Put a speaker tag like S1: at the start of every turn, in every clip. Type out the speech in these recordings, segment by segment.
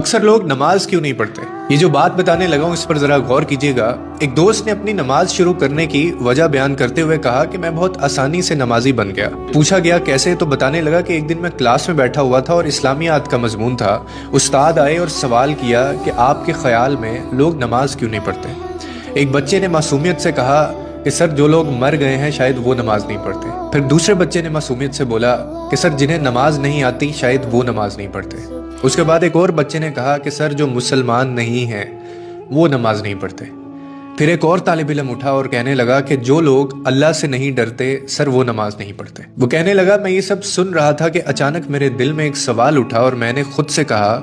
S1: अक्सर लोग नमाज क्यों नहीं पढ़ते। ये जो बात बताने लगा हूँ इस पर जरा गौर कीजिएगा। एक दोस्त ने अपनी नमाज शुरू करने की वजह बयान करते हुए कहा कि मैं बहुत आसानी से नमाजी बन गया। पूछा गया कैसे, तो बताने लगा कि एक दिन मैं क्लास में बैठा हुआ था और इस्लामियात का मजमून था। उस्ताद आए और सवाल किया कि आपके ख्याल में लोग नमाज क्यों नहीं पढ़ते। एक बच्चे ने मासूमियत से कहा कि सर जो लोग मर गए हैं शायद वो नमाज नहीं पढ़ते। फिर दूसरे बच्चे ने मासूमियत से बोला कि सर जिन्हें नमाज नहीं आती शायद वो नमाज नहीं पढ़ते। उसके बाद एक और बच्चे ने कहा कि सर जो मुसलमान नहीं हैं वो नमाज नहीं पढ़ते। फिर एक और तालिब इल्म उठा और कहने लगा कि जो लोग अल्लाह से नहीं डरते सर वो नमाज नहीं पढ़ते। वो कहने लगा मैं ये सब सुन रहा था कि अचानक मेरे दिल में एक सवाल उठा और मैंने खुद से कहा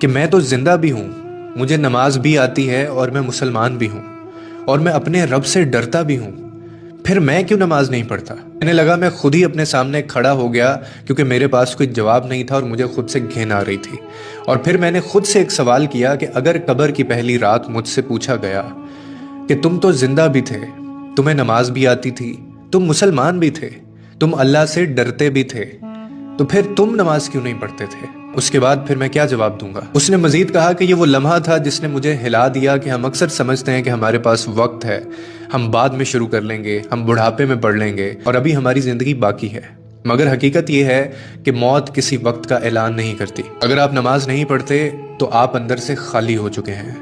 S1: कि मैं तो जिंदा भी हूँ, मुझे नमाज भी आती है और मैं मुसलमान भी हूँ और मैं अपने रब से डरता भी हूँ, फिर मैं क्यों नमाज नहीं पढ़ता। कहने लगा मैं खुद ही अपने सामने खड़ा हो गया क्योंकि मेरे पास कोई जवाब नहीं था और मुझे खुद से घिन आ रही थी। और फिर मैंने खुद से एक सवाल किया कि अगर कब्र की पहली रात मुझसे पूछा गया कि तुम तो जिंदा भी थे, तुम्हें नमाज भी आती थी, तुम मुसलमान भी थे, तुम अल्लाह से डरते भी थे, तो फिर तुम नमाज क्यों नहीं पढ़ते थे। उसके बाद फिर मैं क्या जवाब दूंगा। उसने मजीद कहा कि ये वो लम्हा था जिसने मुझे हिला दिया कि हम अक्सर समझते हैं कि हमारे पास वक्त है, हम बाद में शुरू कर लेंगे, हम बुढ़ापे में पढ़ लेंगे और अभी हमारी जिंदगी बाकी है। मगर हकीकत ये है कि मौत किसी वक्त का ऐलान नहीं करती। अगर आप नमाज नहीं पढ़ते तो आप अंदर से खाली हो चुके हैं।